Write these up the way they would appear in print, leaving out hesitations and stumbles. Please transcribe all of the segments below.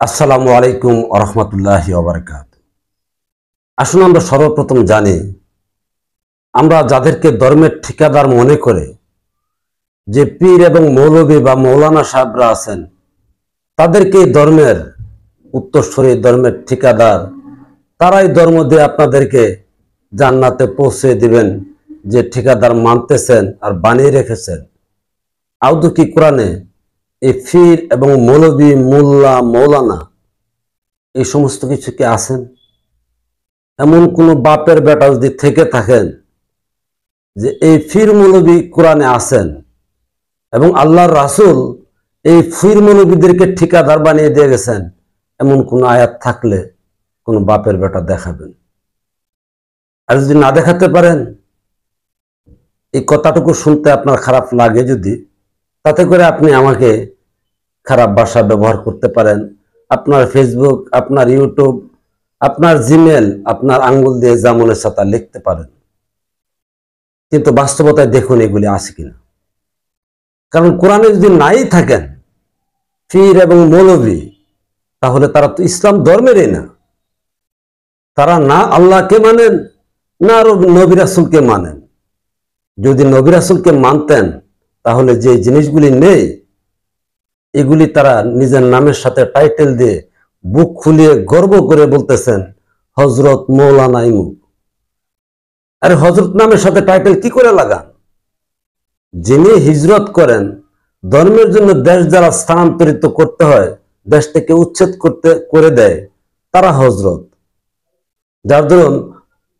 আসসালামু আলাইকুম ওয়া রাহমাতুল্লাহি ওয়া বারাকাতুহু। আসুন আমরা সর্বপ্রথম জানি, আমরা যাদেরকে ধর্মের ঠিকাদার মনে করে যে পীর এবং মৌলভী বা মৌলানা সাহেবরা আছেন, তাদেরকে ধর্মের উত্তরসূরি, ধর্মের ঠিকাদার, তারাই ধর্ম দিয়ে আপনাদেরকে জান্নাতে পৌঁছে দিবেন। যে ঠিকাদার মানতেছেন আর বানিয়ে রেখেছেন। আদৌ কি কোরআনে এই পীর এবং মৌলভী, মোল্লা, মৌলানা এই সমস্ত কিছু কি আছেন? এমন কোন বাপের বেটা যদি থেকে থাকেন যে এই পীর মৌলভী কোরআনে আছেন এবং আল্লাহর রাসূল এই পীর মৌলভীদেরকে ঠিকাদার বানিয়ে দিয়ে গেছেন, এমন কোন আয়াত থাকলে কোন বাপের বেটা দেখাবেন। আর যদি না দেখাতে পারেন, এই কথাটুকু শুনতে আপনার খারাপ লাগে যদি, তাতে করে আপনি আমাকে খারাপ ভাষা ব্যবহার করতে পারেন। আপনার ফেসবুক, আপনার ইউটিউব, আপনার জিমেল, আপনার আঙ্গুল দিয়ে যা মনে চায় লিখতে পারেন, কিন্তু বাস্তবতায় দেখুন এগুলি আছে কিনা। কারণ কোরআনে যদি নাই থাকেন পীর এবং মৌলভী, তাহলে তারা তো ইসলাম ধর্মেরই না। তারা না আল্লাহকে মানেন, না নবী রাসূলকে মানেন। যদি নবী রাসূলকে মানতেন, তাহলে যে জিনিসগুলি নেই এগুলি তারা নিজের নামের সাথে টাইটেল দিয়ে বুক খুলিয়ে গর্ব করে বলতেছেন হযরত মৌলানা ইমুক। আরে হযরত নামের সাথে টাইটেল কি করে লাগান? যিনি হিজরত করেন, ধর্মের জন্য দেশ যারা স্থানান্তরিত করতে হয়, দেশ থেকে উচ্ছেদ করে দেয়, তারা হযরত। যার ধরুন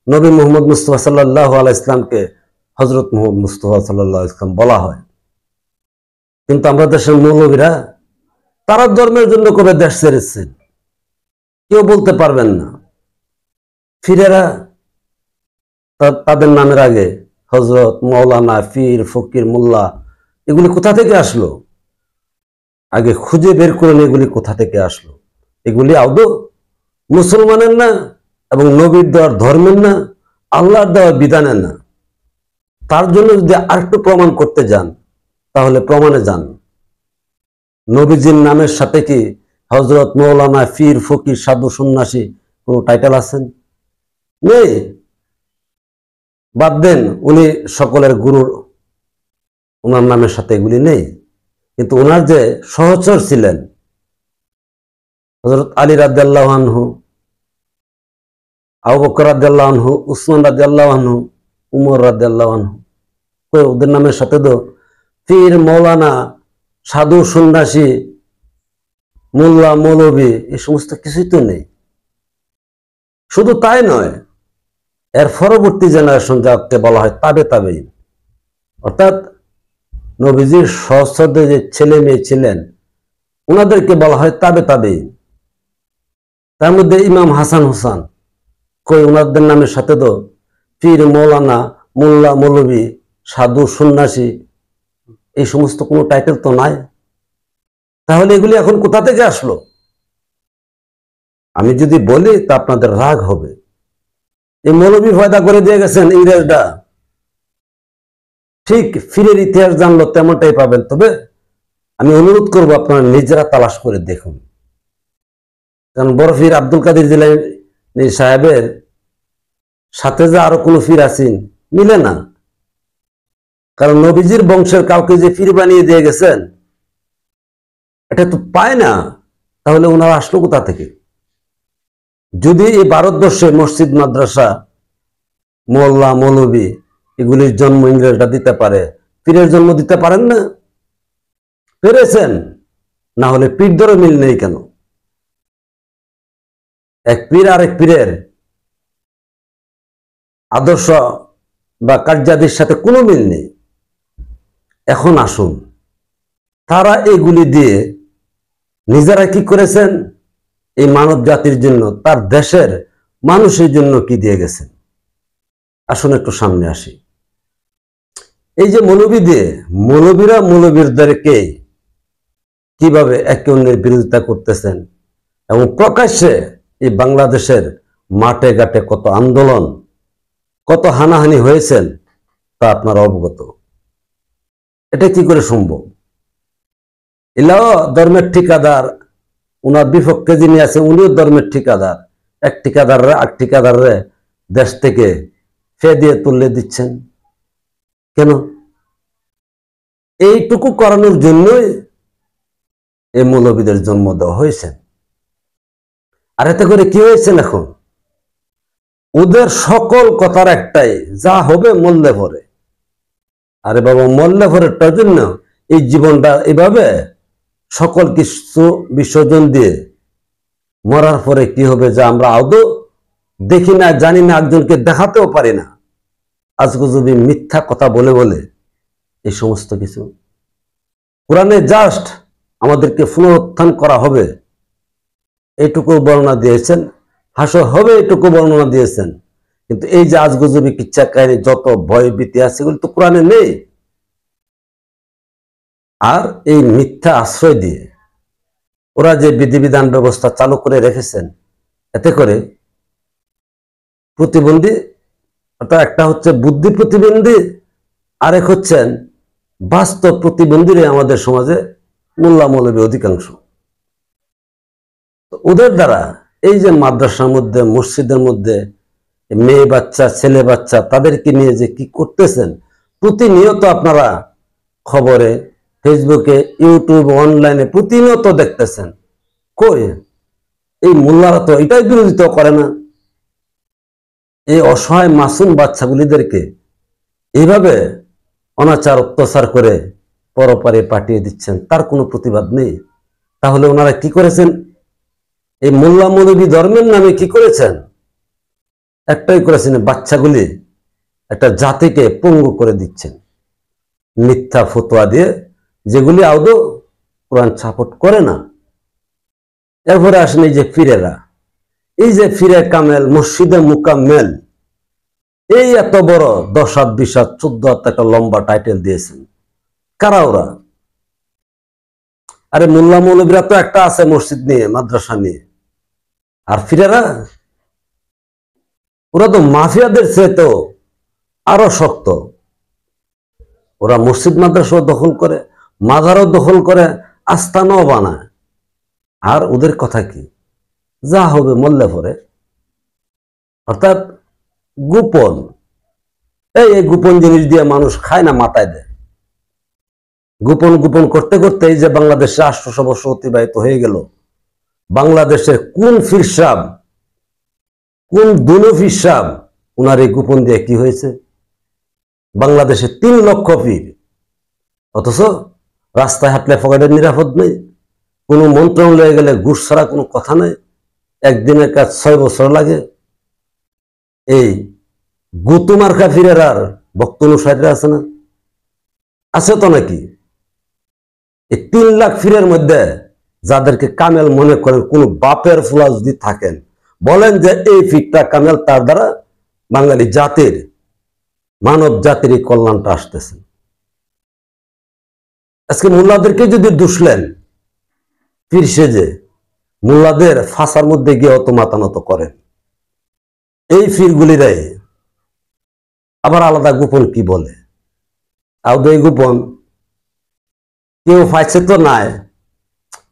নবী মুহাম্মদ মুস্তাফা সাল্লাল্লাহু আলাইহি ইসলামকে হযরত মুহাম্মদ মুস্তাফা সাল্লাল্লাহু আলাইহি ইসলাম বলা হয়। কিন্তু আমরা দেশের মৌলভীরা, তারা ধর্মের জন্য কবে দেশ ছেড়েছেন কেউ বলতে পারবেন না। ফিরেরা তাদের নামের আগে হযরত, মৌলানা, পীর, ফকির, মোল্লা এগুলি কোথা থেকে আসলো? আগে খুঁজে বের করুন এগুলি কোথা থেকে আসলো। এগুলি আদৌ মুসলমানের না এবং নবীর দেওয়ার ধর্মের না, আল্লাহর দেওয়ার বিধানের না। তার জন্য যদি আরেকটু প্রমাণ করতে যান, তাহলে প্রমাণে যান। নবীজির নামের সাথে কি হযরত, মৌলানা, পীর, ফকির, সাধু, সন্ন্যাসী কোন টাইটেল আছেন? নেই। বাদ দেন উনি সকলের গুরুর, ওনার নামের সাথে এগুলি নেই। কিন্তু ওনার যে সহচর ছিলেন হযরত আলী রাদিয়াল্লাহু আনহু, আবু বকর রাদিয়াল্লাহু আনহু, উসমান রাদিয়াল্লাহু আনহু, উমর রাদিয়াল্লাহু আনহু, ওদের নামের সাথে তো পীর, মৌলানা, সাধু, সন্ন্যাসী, মোল্লা, মৌলভী এই সমস্ত কিছুই তো নেই। শুধু তাই নয়, এর পরবর্তী জেনারেশন যাকে বলা হয় তাবে তাবেঈন, অর্থাৎ নবীজির সহস্রদের যে ছেলে মেয়ে ছিলেন, ওনাদেরকে বলা হয় তাবে তাবেঈন। তার মধ্যে ইমাম হাসান হুসান, কই ওনাদের নামের সাথে তো পীর, মৌলানা, মোল্লা, মৌলভী, সাধু, সন্ন্যাসী এই সমস্ত কোনো টাইটেল তো নাই। তাহলে এগুলি এখন কোথা থেকে আসলো? আমি যদি বলি তা আপনাদের রাগ হবে। এই মৌলভী ফয়দা করে দিয়ে গেছেন ইংরেজরা। ঠিক ফিরের ইতিহাস জানলো তেমনটাই পাবেন। তবে আমি অনুরোধ করব আপনারা নিজেরা তালাশ করে দেখুন। কারণ বড় পীর আব্দুল কাদের জিলানী সাহেবের সাথে যে আরো কোনো পীর আছেন, মিলে না। কারণ নবীজির বংশের কাউকে যে পীর বানিয়ে দিয়ে গেছেন, এটা তো পায় না। তাহলে ওনারা আসলো কোথা থেকে? যদি এই ভারতবর্ষে মসজিদ, মাদ্রাসা, মোল্লা, মৌলভী এগুলির জন্ম ইংরেজরা দিতে পারে, পীরের জন্ম দিতে পারেন না? পেরেছেন। না হলে পীর ধরে মিল নেই কেন? এক পীর আর এক পীরের আদর্শ বা কার্যাদির সাথে কোনো মিল নেই। এখন আসুন, তারা এগুলি দিয়ে নিজেরা কি করেছেন? এই মানব জাতির জন্য, তার দেশের মানুষের জন্য কি দিয়ে গেছেন? আসুন একটু সামনে আসি। এই যে মৌলভী দিয়ে, মৌলভীরা মৌলভীদেরকে কিভাবে একে অন্যের বিরোধিতা করতেছেন এবং প্রকাশ্যে এই বাংলাদেশের মাঠে ঘাটে কত আন্দোলন, কত হানাহানি হয়েছেন তা আপনারা অবগত। এটা কি করে সম্ভব? এলাও ধর্মের ঠিকাদার উনার বিপক্ষে যিনি আছে উনিও ধর্মের ঠিকাদার, এক ঠিকাদাররে দেশ থেকে ফে দিয়ে তুলে দিচ্ছেন কেন? এইটুকু করানোর জন্যই এই মৌলবীদের জন্ম দেওয়া হয়েছে। আর এতে করে কি হয়েছে এখন? ওদের সকল কথার একটাই, যা হবে মরলে পরে। আরে বাবা, মরলে পরেরটার জন্য এই জীবনটা এভাবে সকল কিছু বিসর্জন দিয়ে মরার পরে কি হবে যা আমরা আদৌ দেখি না, জানি না, একজনকে দেখাতেও পারি না। আজকে যদি মিথ্যা কথা বলে বলে এই সমস্ত কিছু কোরআনে জাস্ট আমাদেরকে পুনরুত্থান করা হবে এইটুকু বর্ণনা দিয়েছেন, হাসর হবে এইটুকু বর্ণনা দিয়েছেন। কিন্তু এই যে আজগুজবি কিচ্ছা কাহিনী যত ভয় ভীতি আছে এগুলো তো কোরআনে নেই। আর এই মিথ্যা আশ্রয় দিয়ে ওরা যে বিধিবিধান ব্যবস্থা চালু করে রেখেছেন, এতে করে প্রতিবন্ধী, অর্থাৎ একটা হচ্ছে বুদ্ধি প্রতিবন্ধী, আরেক হচ্ছেন বাস্তব প্রতিবন্ধীরা আমাদের সমাজে মোল্লা মৌলবী অধিকাংশ। ওদের দ্বারা এই যে মাদ্রাসার মধ্যে, মসজিদের মধ্যে মেয়ে বাচ্চা, ছেলে বাচ্চা তাদেরকে নিয়ে যে কি করতেছেন প্রতিনিয়ত আপনারা খবরে, ফেসবুকে, ইউটিউব, অনলাইনে প্রতিনিয়ত দেখতেছেন। কই এই মোল্লারা তো এটাই বিরোধিতা করে না। এই অসহায় মাসুম বাচ্চাগুলিদেরকে এইভাবে অনাচার অত্যাচার করে পরপারে পাঠিয়ে দিচ্ছেন, তার কোনো প্রতিবাদ নেই। তাহলে ওনারা কি করেছেন? এই মোল্লা মৌলবী ধর্মের নামে কি করেছেন? একটাই করেছেন, বাচ্চাগুলি একটা জাতিকে পঙ্গু করে দিচ্ছেন মিথ্যা ফতোয়া দিয়ে, যেগুলি আদৌ কোরআন সাপোর্ট করে না। এরপরে আসেন এই যে ফিরেরা, এই যে ফিরে কামেল, মসজিদে মুকাম্মেল, এই এত বড় 10 হাত 20 হাত 14 হাত একটা লম্বা টাইটেল দিয়েছেন। কারা ওরা? আরে মোল্লা মৌলবীরা তো একটা আছে মসজিদ নিয়ে, মাদ্রাসা নিয়ে। আর ফিরেরা, ওরা তো মাফিয়াদের চেয়ে তো আরো শক্ত। ওরা মসজিদ মাদ্রাসাও দখল করে, মাজারও দখল করে, আস্তানাও বানায়। আর ওদের কথা কি, যা হবে মরলে পরে। অর্থাৎ গোপন, এই গোপন জিনিস দিয়ে মানুষ খায় না, মাথায় দেয়। গোপন গোপন করতে করতে এই যে বাংলাদেশে 800 বছর অতিবাহিত হয়ে গেল, বাংলাদেশের কোন ফির সাহেব, কোন দুনো ফির সাহেব, ওনার এই গোপন দিয়ে কি হয়েছে? বাংলাদেশে 3 লক্ষ পীর, অথচ রাস্তায় হাঁটলে পকেটের নিরাপদ নেই, কোনো মন্ত্রণালয়ে গেলে ঘুষ ছাড়া কোনো কথা নেই, একদিনের কাজ 6 বছর লাগে। এই গুতুমার্কা ফিরের আর ভক্ত অনুসারীরা আছে না? আছে তো নাকি? এই 3 লাখ ফিরের মধ্যে যাদেরকে কামেল মনে করেন, কোন বাপের ফুলা যদি থাকেন, বলেন যে এই ফিরটা কামেল, তার দ্বারা বাঙালি জাতির, মানব জাতির কল্যাণটা আসতেছে। আজকে মোল্লাদেরকে যদি দুষলেন পীর সেজে, মোল্লাদের ফাঁসার মধ্যে গিয়ে অত মাতানত করেন। এই ফিরগুলিরাই আবার আলাদা গোপন কি বলে, আদৌ এই গোপন কেউ পাইছে তো নাই,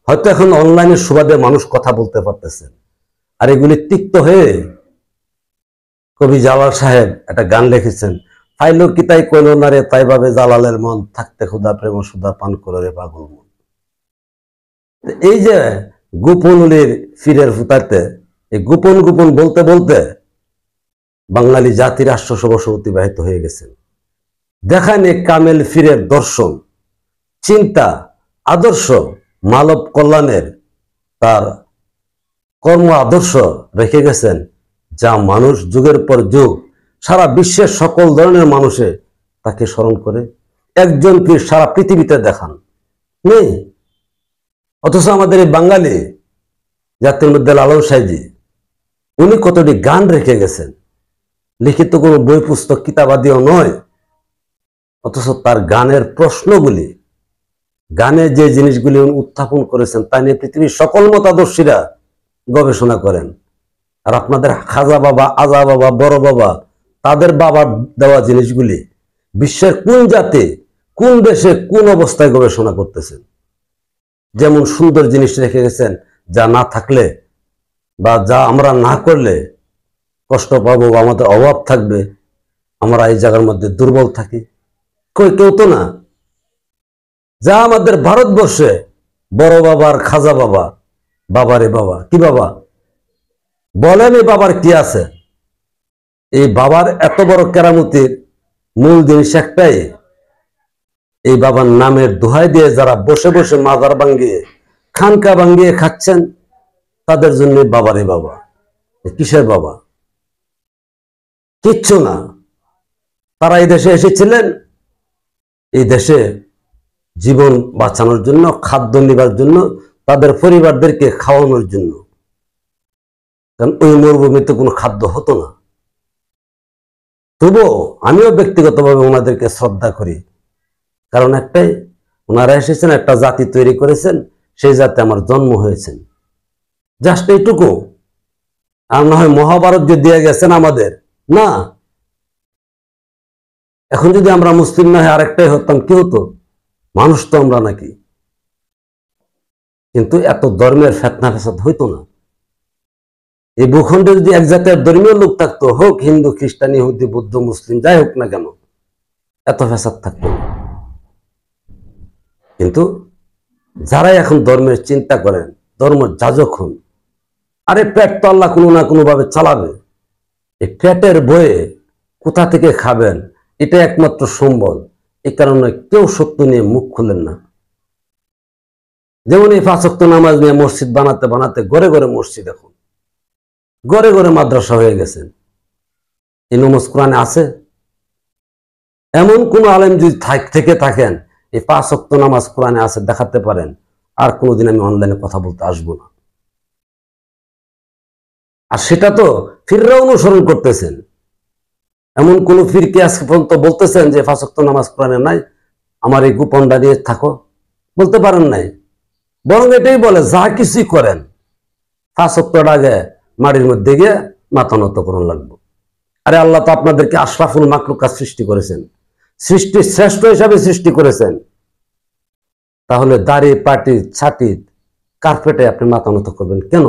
হয়তো এখন অনলাইনের সুবাদে মানুষ কথা বলতে পারতেছেন। আর এগুলি তিক্ত হয়ে কবি জালাল সাহেব একটা গান লিখেছেন, ফাইলো কি তাই কইল না রে, তাই ভাবে জালালের মন, থাকতে খুদা প্রেম সুদা পান করে রে পাগল মন। এই যে গোপনের ফিরের ফুটাতে, এই গোপন গোপন বলতে বলতে বাঙালি জাতির 800 বছর অতিবাহিত হয়ে গেছে। দেখানে কামেল ফিরের দর্শন, চিন্তা, আদর্শ, মানব কল্যাণের তার কর্ম আদর্শ রেখে গেছেন, যা মানুষ যুগের পর যুগ সারা বিশ্বের সকল ধরনের মানুষে তাকে স্মরণ করে। একজন পীর সারা পৃথিবীতে দেখান নেই। অথচ আমাদের এই বাঙালি জাতির মধ্যে লালন সাহেবজি, উনি কতটি গান রেখে গেছেন, লিখিত কোনো বই পুস্তক কিতাবাদিও নয়। অথচ তার গানের প্রশ্নগুলি, গানে যে জিনিসগুলি উনি উত্থাপন করেছেন, তা নিয়ে পৃথিবীর সকল মতাদর্শীরা গবেষণা করেন। আর আপনাদের খাজা বাবা, আজা বাবা, বড় বাবা, তাদের বাবার দেওয়া জিনিসগুলি বিশ্বের কোন জাতি, কোন দেশে, কোন অবস্থায় গবেষণা করতেছেন। যেমন সুন্দর জিনিস রেখে গেছেন যা না থাকলে বা যা আমরা না করলে কষ্ট পাবো বা আমাদের অভাব থাকবে, আমরা এই জায়গার মধ্যে দুর্বল থাকি? কেউ তো না। যা আমাদের ভারতবর্ষে বড় বাবার খাজা বাবা, বাবারে বাবা, কি বাবা বলেন, এই বাবার কি আছে? এই বাবার এত বড় কেরামতির মূল জিনিস একটাই, এই বাবার নামের দোহাই দিয়ে যারা বসে বসে মাজার ভাঙ্গিয়ে খানকা ভাঙ্গিয়ে খাচ্ছেন, তাদের জন্য বাবারে বাবা। কিসের বাবা? কিচ্ছু না। তারা এই দেশে এসেছিলেন এই দেশে জীবন বাঁচানোর জন্য, খাদ্য নেবার জন্য, তাদের পরিবারদেরকে খাওয়ানোর জন্য। কারণ ওই মরুভূমিতে কোনো খাদ্য হতো না। তবুও আমিও ব্যক্তিগতভাবে ওনাদেরকে শ্রদ্ধা করি, কারণ একটাই, ওনারা এসেছেন, একটা জাতি তৈরি করেছেন, সেই জাতি আমার জন্ম হয়েছেন, জাস্ট এইটুকু। আর না হয় মহাভারত যে দিয়ে গেছেন আমাদের, না। এখন যদি আমরা মুসলিম না হয় আরেকটাই হতাম, কি হতো? মানুষ তো আমরা নাকি। কিন্তু এত ধর্মের ফেতনা ফেসাদ হইতো না। এই ভূখণ্ডে যদি এক জাতের ধর্মীয় লোক থাকতো, হোক হিন্দু, খ্রিস্টান, ইহুদি, বৌদ্ধ, মুসলিম, যাই হোক না কেন, এত ফেসাদ থাকতো না। কিন্তু যারাই এখন ধর্মের চিন্তা করেন, ধর্ম যাজক হন, আরে পেট তো আল্লাহ কোনো না কোনো ভাবে চালাবে। এই পেটের বয়ে কোথা থেকে খাবেন, এটা একমাত্র সম্বল। এই কারণে কেউ সত্য নিয়ে মুখ খুলেন না। যেমন এই 5 ওয়াক্ত নামাজ নিয়ে মসজিদ বানাতে বানাতে ঘরে ঘরে মসজিদ, এখন ঘরে ঘরে মাদ্রাসা হয়ে গেছেন। এই নামাজ কোরআনে আছে? এমন কোন আলেম যদি থেকে থাকেন এই 5 ওয়াক্ত নামাজ কোরআনে আছে দেখাতে পারেন, আর কোনোদিন আমি অনলাইনে কথা বলতে আসবো না। আর সেটা তো ফিররা অনুসরণ করতেছেন। এমন কোন ফিরকে আজকে পর্যন্ত বলতেছেন যে 5 ওয়াক্ত নামাজ কোরআনে নাই, আমার এই গোপনটা নিয়ে থাকো? বলতে পারেন নাই। বরং এটাই বলে, যা কিছুই করেন 5 ওয়াক্তের আগে মাটির মধ্যে গিয়ে মাথা নত করুন লাগবে। আরে আল্লাহ তো আপনাদেরকে আশরাফুল মাকলুকাত সৃষ্টি করেছেন, সৃষ্টির শ্রেষ্ঠ হিসাবে সৃষ্টি করেছেন। তাহলে দাড়ি পাটি ছাটি কার্পেটে আপনি মাথা নত করবেন কেন?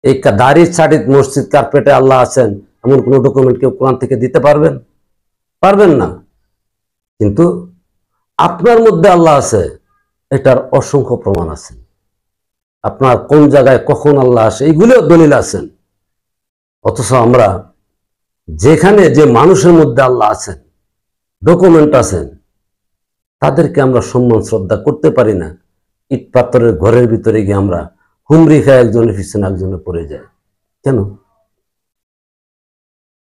এই দাড়ি ছাটি মসজিদ কার্পেটে আল্লাহ আছেন এমন কোন ডকুমেন্ট কেউ কোরআন থেকে দিতে পারবেন? পারবেন না। কিন্তু আপনার মধ্যে আল্লাহ আছে, এটার অসংখ্য প্রমাণ আছে। আপনার কোন জায়গায় কখন আল্লাহ আসে এইগুলো দলিল আছেন। অথচ আমরা যেখানে যে মানুষের মধ্যে আল্লাহ আছেন, ডকুমেন্ট আছেন, তাদেরকে আমরা সম্মান শ্রদ্ধা করতে পারি না। ইট পাথরের ঘরের ভিতরে গিয়ে আমরা হুমরি খায় একজনের পিছনে একজনে পড়ে যায় কেন?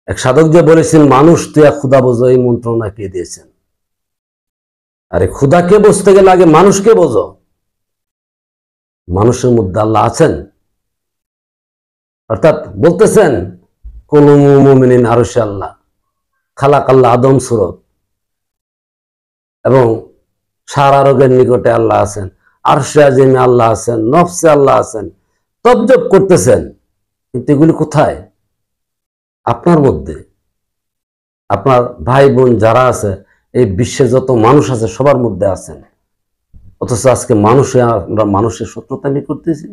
এক সাধক যে বলেছেন, মানুষ তুই ক্ষুদা বোঝো, এই মন্ত্রণা কে দিয়েছেন? আরে ক্ষুদাকে বুঝতে গেলে আগে মানুষকে বোঝো। মানুষের মধ্যে আল্লাহ আছেন, অর্থাৎ বলতেছেন কোন মুমিনিন আরশে আল্লাহ, খালাক আল্লাহ আদম সুরত, এবং সারা রোগের নিকটে আল্লাহ আছেন, আরশে আজিমে আল্লাহ আছেন, নফসে আল্লাহ আছেন, তবজব করতেছেন। কিন্তু এগুলি কোথায়? আপনার মধ্যে। আপনার ভাই বোন যারা আছে, এই বিশ্বে যত মানুষ আছে সবার মধ্যে আছেন। অথচ আজকে আমরা মানুষের শত্রুতামি করতেছি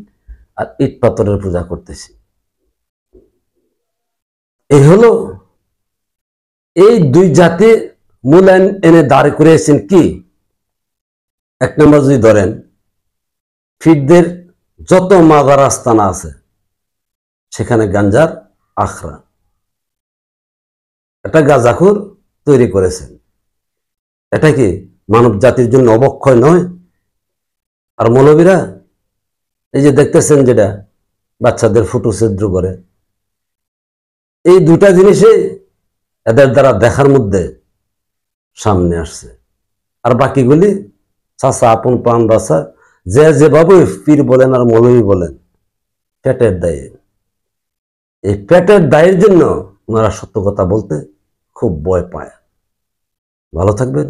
আর ইট পাথরের পূজা করতেছি। এই হলো এই দুই জাতি মূল্যায়ন এনে দাঁড় করিয়েছেন কি? এক নম্বর যদি ধরেন, ফিরদের যত মাজার আস্তানা আছে সেখানে গাঞ্জার আখড়া, এটা গাঁজাখোর তৈরি করেছেন। এটা কি মানব জাতির জন্য অবক্ষয় নয়? আর মৌলবীরা এই যে দেখতেছেন, যেটা বাচ্চাদের ফুটো ছিদ্র করে, এই দুটা জিনিসই এদের দ্বারা দেখার মধ্যে সামনে আসছে। আর বাকিগুলি চাচা আপন প্রাণ বাঁচা, যে যেভাবে পীর বলেন আর মৌলবী বলেন, পেটের দায়ে। এই পেটের দায়ের জন্য ওনারা সত্য কথা বলতে খুব ভয় পায়। ভালো থাকবেন।